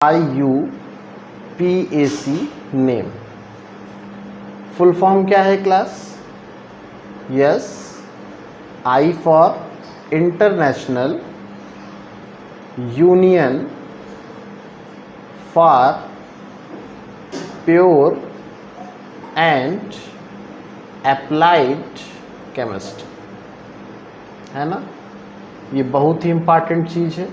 IUPAC name. Full form क्या है class? Yes, I for international union for pure and applied chemistry, है ना। ये बहुत ही इंपॉर्टेंट चीज़ है।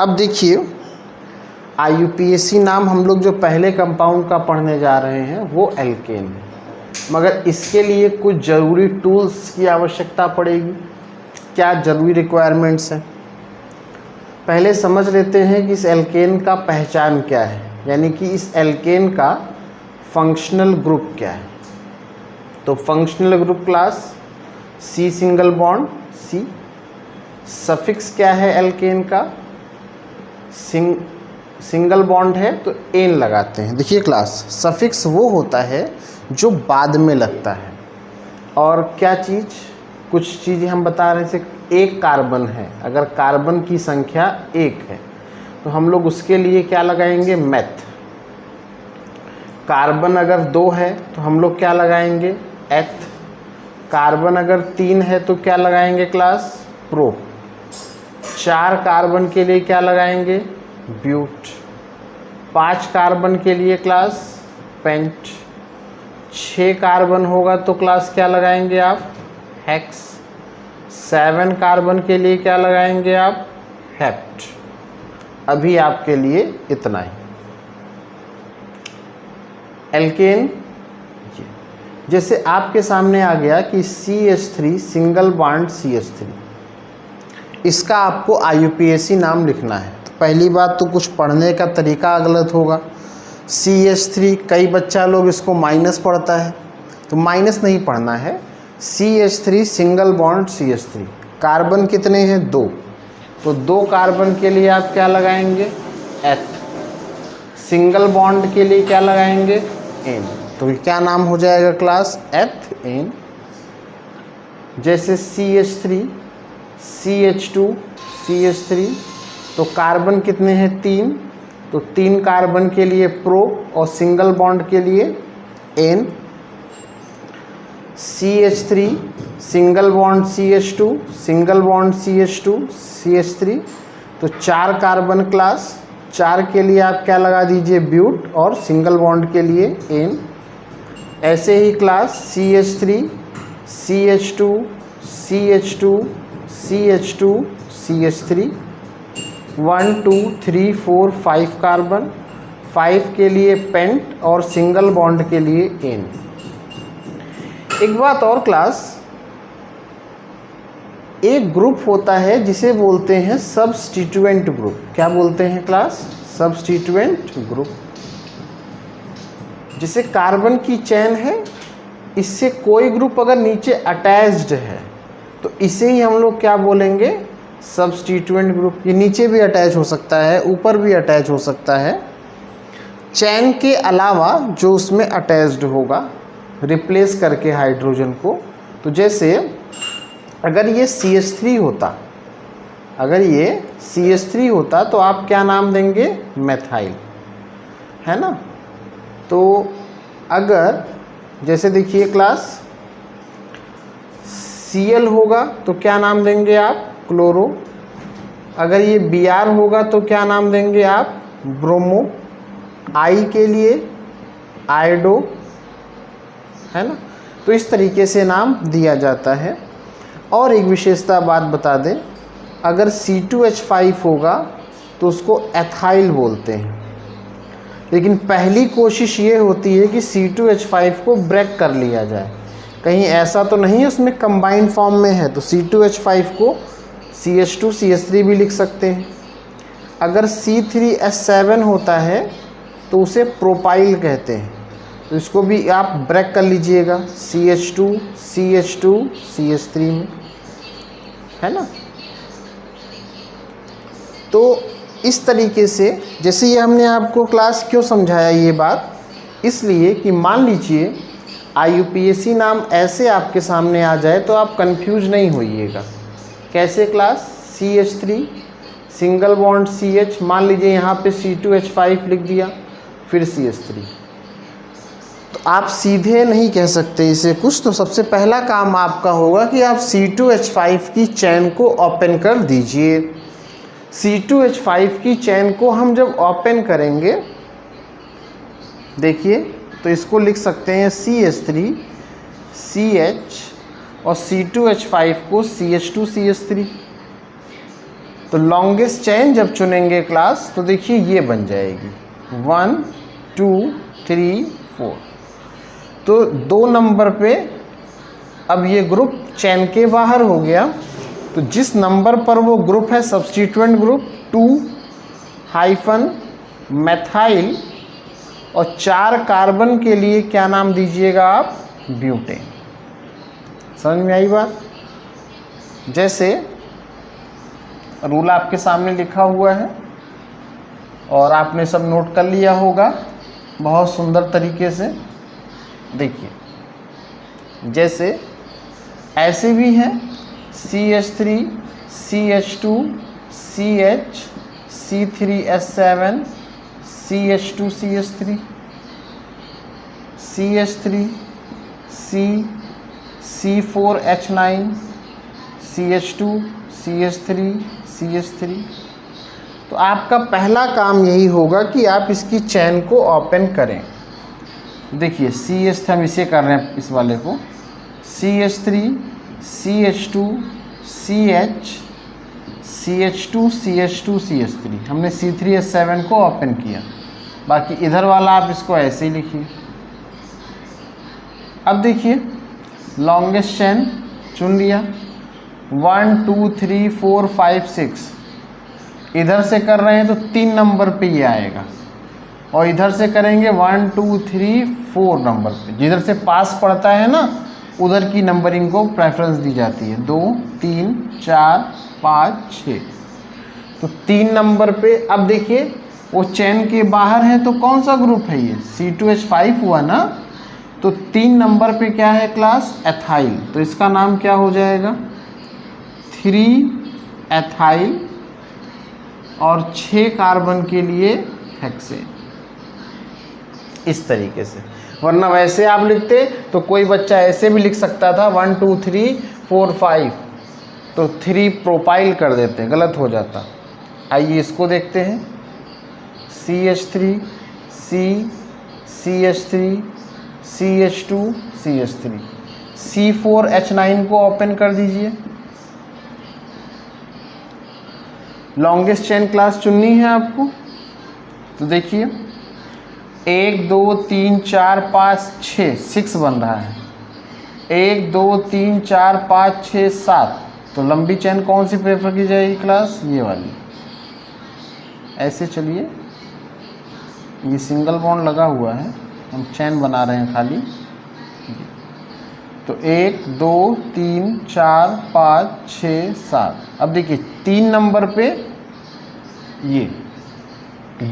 अब देखिए, IUPAC नाम हम लोग जो पहले कंपाउंड का पढ़ने जा रहे हैं वो एल्केन है, मगर इसके लिए कुछ ज़रूरी टूल्स की आवश्यकता पड़ेगी। क्या ज़रूरी रिक्वायरमेंट्स हैं? पहले समझ लेते हैं कि इस एल्केन का पहचान क्या है, यानी कि इस एल्केन का फंक्शनल ग्रुप क्या है। तो functional group class C single bond C। Suffix क्या है एल्केन का? सिंगल बॉन्ड है तो एन लगाते हैं। देखिए क्लास, सफिक्स वो होता है जो बाद में लगता है। और क्या चीज़, कुछ चीज़ें हम बता रहे हैं, एक कार्बन है, अगर कार्बन की संख्या एक है तो हम लोग उसके लिए क्या लगाएंगे? मेथ। कार्बन अगर 2 है तो हम लोग क्या लगाएंगे? एथ। कार्बन अगर 3 है तो क्या लगाएंगे क्लास? प्रो। 4 कार्बन के लिए क्या लगाएंगे? ब्यूट। 5 कार्बन के लिए क्लास पेंट। 6 कार्बन होगा तो क्लास क्या लगाएंगे आप? हेक्स। 7 कार्बन के लिए क्या लगाएंगे आप? हेप्ट। अभी आपके लिए इतना ही। एल्केन जैसे आपके सामने आ गया कि CH3 सिंगल बॉन्ड CH3, इसका आपको IUPAC नाम लिखना है। तो पहली बात तो कुछ पढ़ने का तरीका गलत होगा। CH3 कई बच्चा लोग इसको माइनस पढ़ता है, तो माइनस नहीं पढ़ना है। CH3 single bond CH3, carbon कितने हैं? 2, तो 2 कार्बन के लिए आप क्या लगाएंगे? एथ। सिंगल बॉन्ड के लिए क्या लगाएंगे? एन। तो क्या नाम हो जाएगा क्लास? एथ एन। जैसे CH3 CH2 CH3, तो कार्बन कितने हैं? 3, तो 3 कार्बन के लिए प्रो और सिंगल बॉन्ड के लिए ane. CH3 single bond CH2 single bond CH2 CH3, तो 4 कार्बन क्लास, 4 के लिए आप क्या लगा दीजिए? ब्यूट और सिंगल बॉन्ड के लिए एन। ऐसे ही class CH3 CH2 CH2 CH2 CH3, 1 2 3 4 5 carbon, 5 के लिए पेंट और सिंगल बॉन्ड के लिए एन। एक बात और क्लास, एक ग्रुप होता है जिसे बोलते हैं सब्स्टिट्यूएंट ग्रुप। क्या बोलते हैं क्लास? Substituent group. जैसे कार्बन की चेन है, इससे कोई ग्रुप अगर नीचे अटैच्ड है तो इसे ही हम लोग क्या बोलेंगे? Substituent group. ये नीचे भी अटैच हो सकता है, ऊपर भी अटैच हो सकता है, चेन के अलावा जो उसमें अटैच्ड होगा रिप्लेस करके हाइड्रोजन को। तो जैसे अगर ये CH3 होता, अगर ये CH3 होता तो आप क्या नाम देंगे? मेथाइल, है ना। तो अगर जैसे देखिए क्लास, Cl होगा तो क्या नाम देंगे आप? क्लोरो। अगर ये Br होगा तो क्या नाम देंगे आप? ब्रोमो। I के लिए आयोडो, है ना। तो इस तरीके से नाम दिया जाता है। और एक विशेषता बात बता दें, अगर C2H5 होगा तो उसको एथाइल बोलते हैं, लेकिन पहली कोशिश ये होती है कि C2H5 को ब्रेक कर लिया जाए। कहीं ऐसा तो नहीं है उसमें कंबाइंड फॉर्म में है, तो C2H5 को CH2 CH3 भी लिख सकते हैं। अगर C3H7 होता है तो उसे प्रोपाइल कहते हैं, तो इसको भी आप ब्रेक कर लीजिएगा CH2 CH2 CH3 में, है ना। तो इस तरीके से, जैसे ये हमने आपको क्लास क्यों समझाया ये बात, इसलिए कि मान लीजिए IUPAC नाम ऐसे आपके सामने आ जाए तो आप कंफ्यूज नहीं होइएगा। कैसे class? CH3 single bond CH, मान लीजिए यहाँ पे C2H5 लिख दिया, फिर CH3। तो आप सीधे नहीं कह सकते इसे कुछ, तो सबसे पहला काम आपका होगा कि आप C2H5 की चेन को ओपन कर दीजिए। C2H5 की चेन को हम जब ओपन करेंगे, देखिए, तो इसको लिख सकते हैं CH3 CH और C2H5 को CH2 CH3। तो लॉन्गेस्ट चेन जब चुनेंगे क्लास, तो देखिए ये बन जाएगी 1 2 3 4। तो 2 नंबर पे अब ये ग्रुप चेन के बाहर हो गया। तो जिस नंबर पर वो ग्रुप है सब्स्टिट्यूएंट ग्रुप 2 मेथाइल और 4 कार्बन के लिए क्या नाम दीजिएगा आप? ब्यूटेन। समझ में आई बात? जैसे रूल आपके सामने लिखा हुआ है और आपने सब नोट कर लिया होगा बहुत सुंदर तरीके से। देखिए, जैसे ऐसे भी हैं CH3 CH2 CH C3H7 CH2 CH3 CH3 C4H9 CH2 CH3 CH3। तो आपका पहला काम यही होगा कि आप इसकी चेन को ओपन करें। देखिए CH, हम इसे कर रहे हैं इस वाले को, CH3 CH2 CH CH2 CH2 CH3। हमने C3H7 को ओपन किया, बाकी इधर वाला आप इसको ऐसे ही लिखिए। अब देखिए लॉन्गेस्ट चेन चुन लिया, 1 2 3 4 5 6। इधर से कर रहे हैं तो 3 नंबर पे ये आएगा, और इधर से करेंगे 1 2 3 4 नंबर पे। जिधर से पास पड़ता है ना, उधर की नंबरिंग को प्रेफरेंस दी जाती है, 2 3 4 5 6। तो 3 नंबर पे अब देखिए वो चेन के बाहर है, तो कौन सा ग्रुप है ये? C2H5 हुआ ना। तो 3 नंबर पे क्या है क्लास? एथाइल। तो इसका नाम क्या हो जाएगा? 3 एथाइल और 6 कार्बन के लिए हेक्सेन। इस तरीके से, वरना वैसे आप लिखते तो कोई बच्चा ऐसे भी लिख सकता था 1 2 3 4 5, तो 3 प्रोपाइल कर देते, गलत हो जाता। आइए इसको देखते हैं, CH3 CH3 CH2 CH3 C4H9 को ओपन कर दीजिए। लॉन्गेस्ट चेन क्लास चुननी है आपको। तो देखिए 1 2 3 4 5 6 बन रहा है, 1 2 3 4 5 6 7। तो लंबी चेन कौन सी प्रेफर की जाएगी क्लास? ये वाली। ऐसे चलिए, ये सिंगल बॉन्ड लगा हुआ है, हम चेन बना रहे हैं खाली। तो 1 2 3 4 5 6 7। अब देखिए 3 नंबर पे ये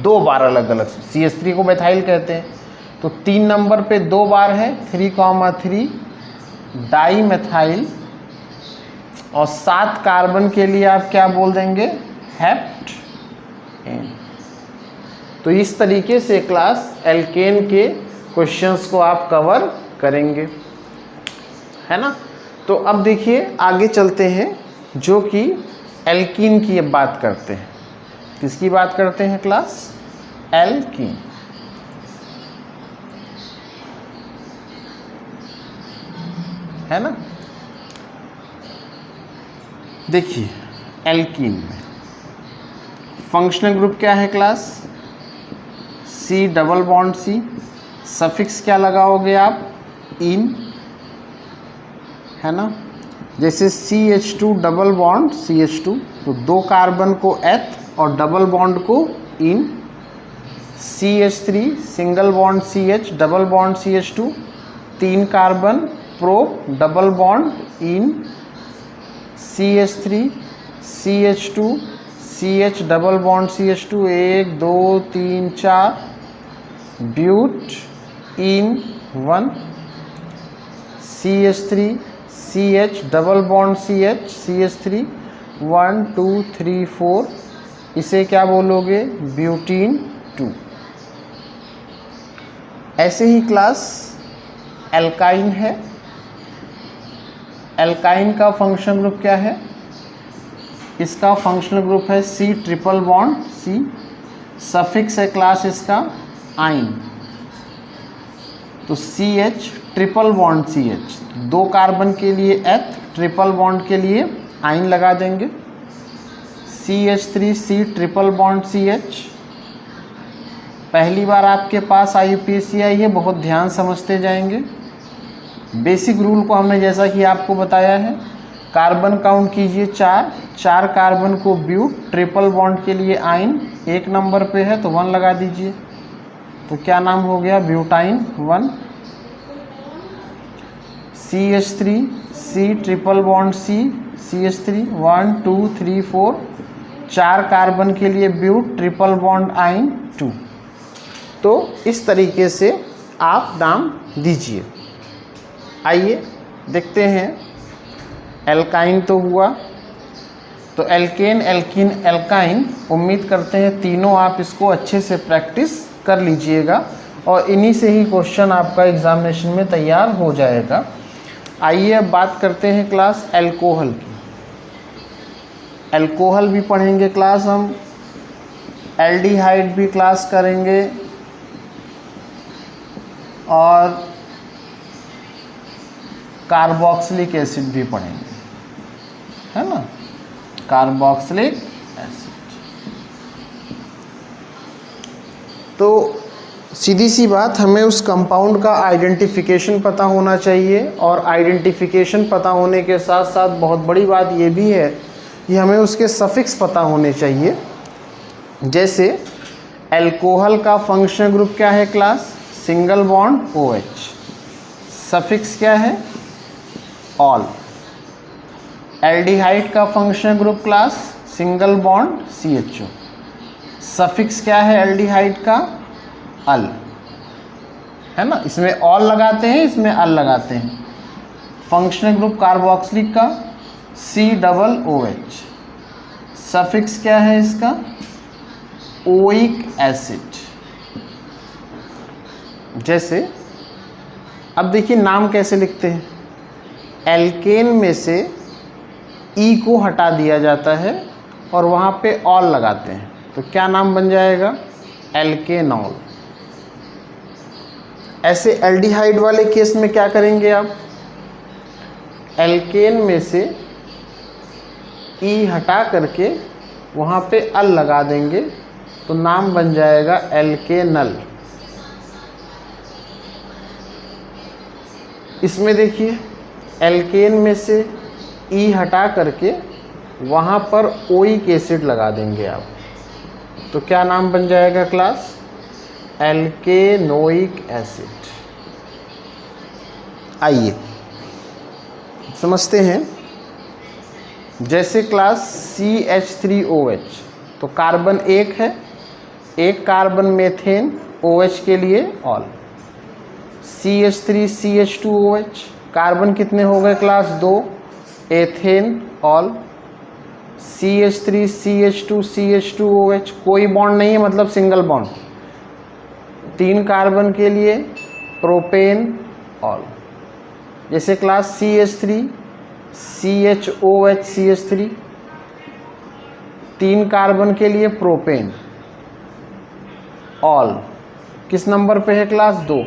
2 बार अलग अलग, CH3 को मेथाइल कहते हैं, तो 3 नंबर पे 2 बार है 3,3 डाई मेथाइल, और 7 कार्बन के लिए आप क्या बोल देंगे? हेप्टेन। तो इस तरीके से क्लास एल्केन के क्वेश्चंस को आप कवर करेंगे, है ना। तो अब देखिए आगे चलते हैं, जो कि एल्कीन की अब बात करते हैं। किसकी बात करते हैं क्लास? एल्कीन। है ना। देखिए एल्कीन में फंक्शनल ग्रुप क्या है class? C double bond C। Suffix क्या लगाओगे आप? इन, है ना। जैसे CH2 डबल बॉन्ड CH2, तो 2 कार्बन को एथ और डबल बॉन्ड को ene. CH3 single bond CH double bond CH2, 3 carbon prop double bond ene. CH3 CH2 CH double bond CH2, 1 2 3 4 but ene 1। CH3 CH double bond CH CH3, 1 2 3 4 इसे क्या बोलोगे, butene 2। ऐसे ही class alkyne है। Alkyne का functional group क्या है, इसका functional group है C triple bond C। Suffix है क्लास इसका आइन, तो CH triple bond CH, 2 carbon के लिए H, ट्रिपल बॉन्ड के लिए आइन लगा देंगे। CH3C ट्रिपल बॉन्ड CH, पहली बार आपके पास IUPAC आई है, बहुत ध्यान समझते जाएंगे। बेसिक रूल को हमने जैसा कि आपको बताया है, कार्बन काउंट कीजिए 4 कार्बन को ब्यूट, ट्रिपल बॉन्ड के लिए आइन 1 नंबर पे है तो 1 लगा दीजिए, तो क्या नाम हो गया, butyne 1। CH3C triple bond C, CH3 1 2 3 4, 4 carbon के लिए ब्यूट, ट्रिपल बॉन्ड आइन 2। तो इस तरीके से आप नाम दीजिए। आइए देखते हैं, एल्काइन तो हुआ, तो एल्केन, एल्कीन, एल्काइन, उम्मीद करते हैं तीनों आप इसको अच्छे से प्रैक्टिस कर लीजिएगा और इन्हीं से ही क्वेश्चन आपका एग्जामिनेशन में तैयार हो जाएगा। आइए अब बात करते हैं क्लास एल्कोहल की। एल्कोहल भी पढ़ेंगे क्लास हम, एल्डिहाइड भी क्लास करेंगे और कार्बोक्सिलिक एसिड भी पढ़ेंगे, है ना, कार्बोक्सिलिक एसिड। तो सीधी सी बात, हमें उस कंपाउंड का आइडेंटिफिकेशन पता होना चाहिए और आइडेंटिफिकेशन पता होने के साथ साथ बहुत बड़ी बात ये भी है कि हमें उसके सफिक्स पता होने चाहिए। जैसे एल्कोहल का फंक्शनल ग्रुप क्या है class, single bond OH, suffix क्या है, ऑल। एल्डिहाइड का functional group class single bond CHO, suffix क्या है एल्डिहाइड का, अल, है ना, इसमें ऑल लगाते हैं, इसमें अल लगाते हैं। फंक्शनल ग्रुप कार्बोक्सिलिक का C डबल OH, सफिक्स क्या है इसका, ओइक एसिड। जैसे अब देखिए नाम कैसे लिखते हैं, एल्केन में से ई को हटा दिया जाता है और वहाँ पे ऑल लगाते हैं, तो क्या नाम बन जाएगा, एल्केनॉल। ऐसे एल्डिहाइड वाले केस में क्या करेंगे आप, एल्केन में से ई हटा करके वहाँ पे अल लगा देंगे तो नाम बन जाएगा एल्केनल। इसमें देखिए एल्केन में से ई हटा करके वहाँ पर ओइक एसिड लगा देंगे आप, तो क्या नाम बन जाएगा क्लास, एल्केनोइक एसिड। आइए समझते हैं, जैसे क्लास CH3OH, तो कार्बन 1 है, 1 कार्बन मेथेन, OH के लिए ऑल। CH3CH2OH, कार्बन कितने हो गए क्लास 2, एथेन ऑल। CH3CH2CH2OH, कोई बॉन्ड नहीं है मतलब सिंगल बॉन्ड, 3 कार्बन के लिए प्रोपेन ऑल। जैसे क्लास CH3CHOH CH3, 3 कार्बन के लिए प्रोपेन ऑल। किस नंबर पे है क्लास 2,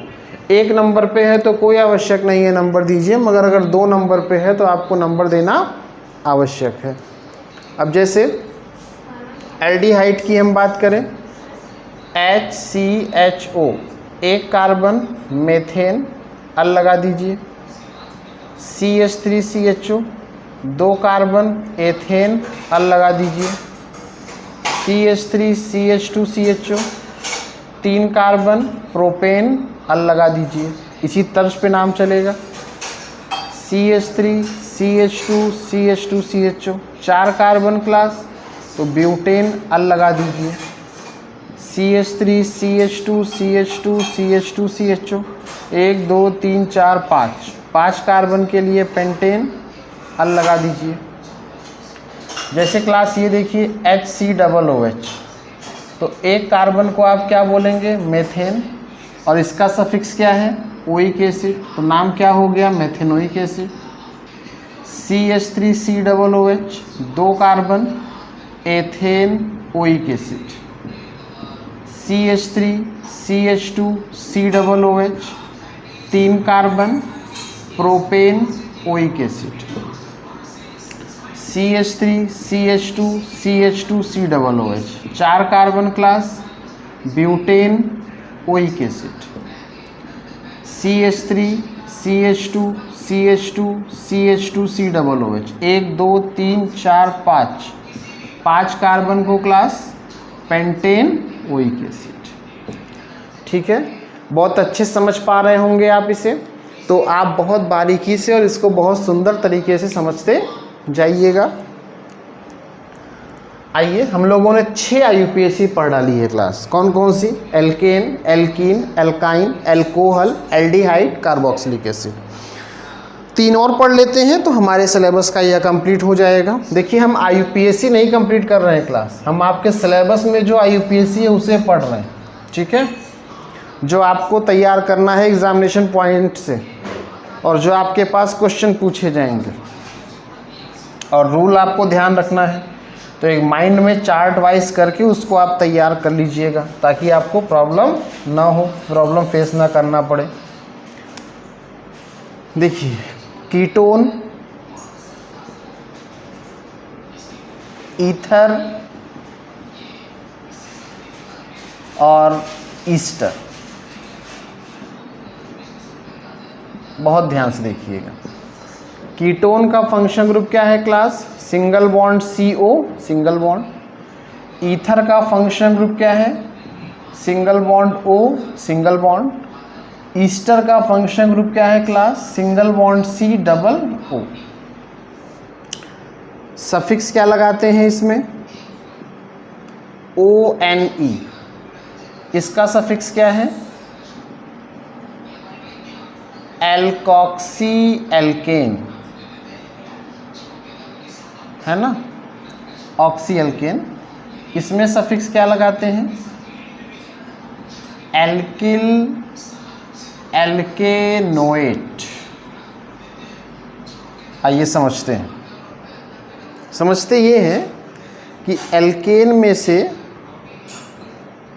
1 नंबर पे है तो कोई आवश्यक नहीं है नंबर दीजिए, मगर अगर 2 नंबर पे है तो आपको नंबर देना आवश्यक है। अब जैसे एल्डिहाइड की हम बात करें, HCHO, 1 कार्बन मेथेन, अल लगा दीजिए। CH3CHO, 2 कार्बन एथेन, अल लगा दीजिए। CH3CH2CHO, 3 कार्बन प्रोपेन, अल लगा दीजिए। इसी तर्ज पे नाम चलेगा। CH3CH2CH2CHO, 4 कार्बन क्लास, तो ब्यूटेन, अल लगा दीजिए। CH3CH2CH2CH2CHO, 1 2 3 4 5 कार्बन के लिए पेंटेन, अल लगा दीजिए। जैसे क्लास ये देखिए HCOOH, तो एक कार्बन को आप क्या बोलेंगे, मेथेन, और इसका सफिक्स क्या है, ओइक एसिड, तो नाम क्या हो गया, methanoic acid. CH3COOH, 2 carbon, ethane oic acid. CH3CH2COOH, 3 carbon, propane oic acid. CH3CH2CH2COOH, 4 carbon class, butane oic acid. CH3CH2CH2CH2COOH, 1 2 3 4 5 carbon को क्लास, पेंटेन ओइक एसिड। ठीक है, बहुत अच्छे समझ पा रहे होंगे आप इसे, तो आप बहुत बारीकी से और इसको बहुत सुंदर तरीके से समझते जाइएगा। आइए, हम लोगों ने 6 IUPAC पढ़ डाली है क्लास। कौन कौन सी, alkane, alkene, alkyne, alcohol, aldehyde, carboxylic acid. 3 और पढ़ लेते हैं तो हमारे सिलेबस का यह कंप्लीट हो जाएगा। देखिए, हम IUPAC नहीं कंप्लीट कर रहे हैं क्लास, हम आपके सिलेबस में जो IUPAC है उसे पढ़ रहे हैं। ठीक है, जो आपको तैयार करना है एग्जामिनेशन पॉइंट से, और जो आपके पास क्वेश्चन पूछे जाएंगे, और रूल आपको ध्यान रखना है। तो एक माइंड में चार्ट वाइज करके उसको आप तैयार कर लीजिएगा, ताकि आपको प्रॉब्लम ना हो, प्रॉब्लम फेस ना करना पड़े। देखिए, कीटोन, ईथर और ईस्टर, बहुत ध्यान से देखिएगा। कीटोन का फंक्शन ग्रुप क्या है class, single bond CO, single bond. Ether का फंक्शन ग्रुप क्या है, single bond O, single bond. Easter का फंक्शन ग्रुप क्या है class, single bond COO। Suffix क्या लगाते हैं इसमें, ONE। इसका सफिक्स क्या है, एल्कॉक्सी एल्केन, है ना, ऑक्सी एल्केन। इसमें सफिक्स क्या लगाते हैं, एल्किल एल्केनोएट। आइए समझते हैं। समझते ये हैं कि एल्केन में से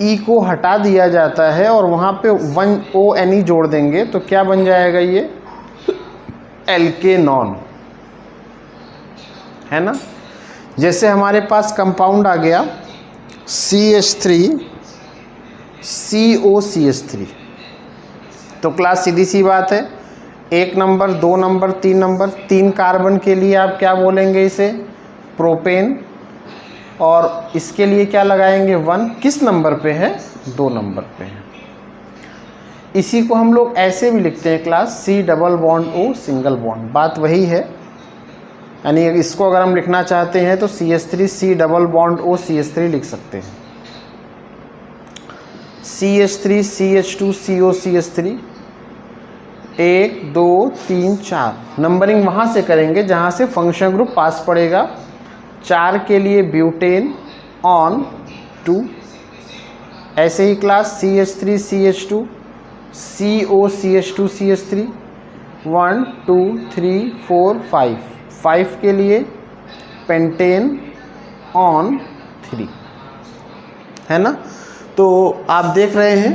ई को हटा दिया जाता है और वहाँ पे 1 ONE जोड़ देंगे तो क्या बन जाएगा, ये एल्केनॉन, है ना। जैसे हमारे पास कंपाउंड आ गया CH3COCH3, तो क्लास सीधी सी बात है, 1 नंबर, 2 नंबर, 3 नंबर, 3 कार्बन के लिए आप क्या बोलेंगे इसे, प्रोपेन, और इसके लिए क्या लगाएंगे 1, किस नंबर पे है, 2 नंबर पे है। इसी को हम लोग ऐसे भी लिखते हैं class, C double bond O single bond, बात वही है। यानी इसको अगर हम लिखना चाहते हैं तो CH3 C double bond O CH3 लिख सकते हैं। CH3 CH2 CO CH3, 1 2 3 4, numbering वहाँ से करेंगे जहाँ से फंक्शन ग्रुप पास पड़ेगा। 4 के लिए ब्यूटेन ऑन 2, ऐसे ही class CH3 CH2 CO CH2 CH3, 1 2 3 4 5 के लिए पेंटेन ऑन 3, है ना। तो आप देख रहे हैं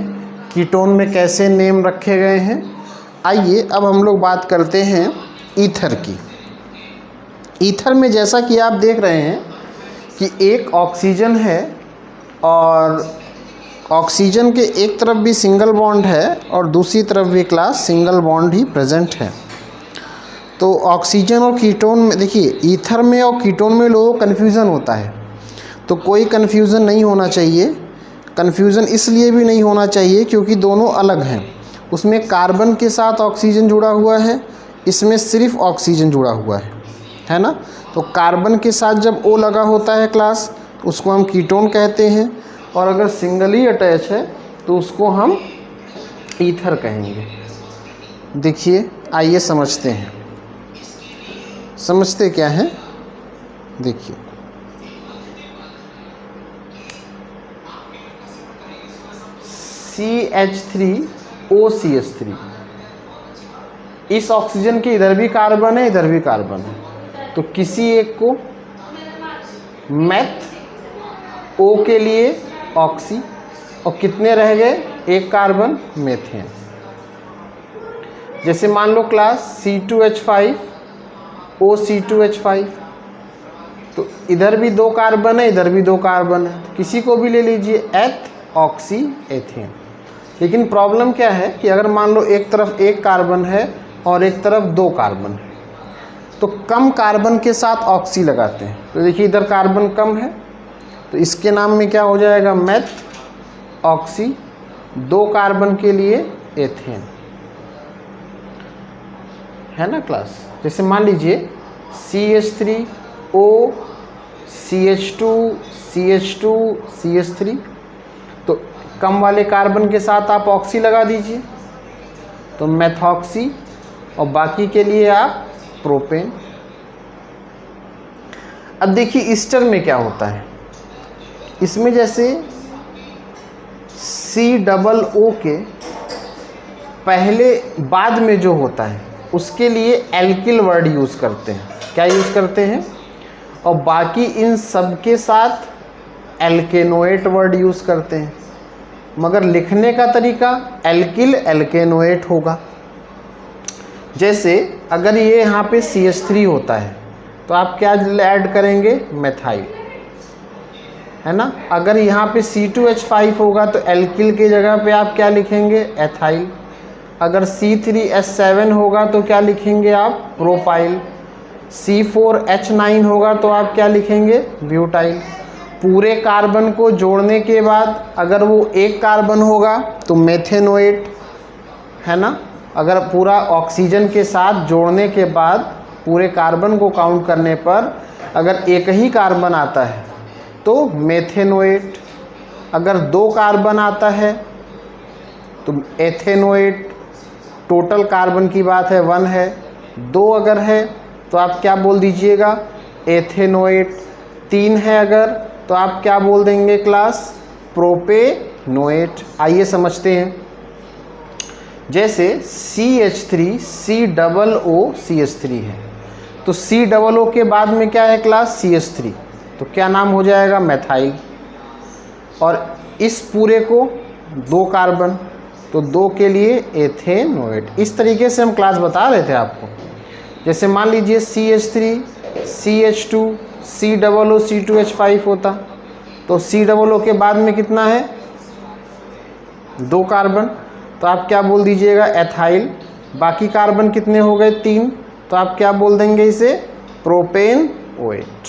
कीटोन में कैसे नेम रखे गए हैं। आइए अब हम लोग बात करते हैं ईथर की। ईथर में जैसा कि आप देख रहे हैं कि एक ऑक्सीजन है और ऑक्सीजन के एक तरफ भी सिंगल बॉन्ड है और दूसरी तरफ भी क्लास सिंगल बॉन्ड ही प्रेजेंट है। तो ऑक्सीजन और कीटोन में देखिए, ईथर में और कीटोन में लोगों को कन्फ्यूज़न होता है, तो कोई कन्फ्यूज़न नहीं होना चाहिए। कन्फ्यूज़न इसलिए भी नहीं होना चाहिए क्योंकि दोनों अलग हैं। उसमें कार्बन के साथ ऑक्सीजन जुड़ा हुआ है, इसमें सिर्फ ऑक्सीजन जुड़ा हुआ है ना। तो कार्बन के साथ जब O लगा होता है क्लास, उसको हम कीटोन कहते हैं, और अगर सिंगली अटैच है तो उसको हम ईथर कहेंगे। देखिए, आइए समझते हैं। समझते क्या है, देखिए CH3OCH3। इस ऑक्सीजन के इधर भी कार्बन है, इधर भी कार्बन है, तो किसी एक को मेथ, O के लिए ऑक्सी, और कितने रह गए, एक कार्बन, मेथेन। जैसे मान लो क्लास C2H5OC2H5, तो इधर भी दो कार्बन है, इधर भी दो कार्बन है, तो किसी को भी ले लीजिए, एथ, ऑक्सी, एथेन। लेकिन प्रॉब्लम क्या है कि अगर मान लो एक तरफ एक कार्बन है और एक तरफ दो कार्बन है, तो कम कार्बन के साथ ऑक्सी लगाते हैं, तो देखिए इधर कार्बन कम है, तो इसके नाम में क्या हो जाएगा, मेथ, ऑक्सी, दो कार्बन के लिए एथेन, है ना क्लास। जैसे मान लीजिए CH3O CH2 CH2 CH3, तो कम वाले कार्बन के साथ आप ऑक्सी लगा दीजिए, तो मेथॉक्सी, और बाकी के लिए आप प्रोपेन। अब देखिए ईस्टर में क्या होता है, इसमें जैसे COO के पहले बाद में जो होता है उसके लिए एल्किल वर्ड यूज़ करते हैं, क्या यूज़ करते हैं, और बाकी इन सब के साथ एल्केनोएट वर्ड यूज़ करते हैं, मगर लिखने का तरीका एल्किल एल्केनोएट होगा। जैसे अगर ये यहाँ पे CH3 होता है तो आप क्या ऐड करेंगे, मेथाइल, है ना। अगर यहाँ पे C2H5 होगा तो एल्किल की जगह पे आप क्या लिखेंगे, एथाइल। अगर C3H7 होगा तो क्या लिखेंगे आप, प्रोपाइल। C4H9 होगा तो आप क्या लिखेंगे, ब्यूटाइल। पूरे कार्बन को जोड़ने के बाद अगर वो एक कार्बन होगा तो मेथेनोएट, है ना। अगर पूरा ऑक्सीजन के साथ जोड़ने के बाद पूरे कार्बन को काउंट करने पर अगर एक ही कार्बन आता है तो मेथेनोएट, अगर दो कार्बन आता है तो एथेनोएट। टोटल कार्बन की बात है 1 है, 2 अगर है तो आप क्या बोल दीजिएगा, एथेनोएट। 3 है अगर तो आप क्या बोल देंगे क्लास, प्रोपेनोएट। आइए समझते हैं। जैसे CH3COOCH3 है, तो COO के बाद में क्या है क्लास, CH3, तो क्या नाम हो जाएगा, मेथाइल। और इस पूरे को दो कार्बन, तो 2 के लिए एथेनोएट। इस तरीके से हम क्लास बता रहे थे आपको। जैसे मान लीजिए CH3 CH2 COO C2H5 होता, तो COO के बाद में कितना है, 2 कार्बन, तो आप क्या बोल दीजिएगा, एथाइल। बाकी कार्बन कितने हो गए, 3, तो आप क्या बोल देंगे इसे, प्रोपेनोएट।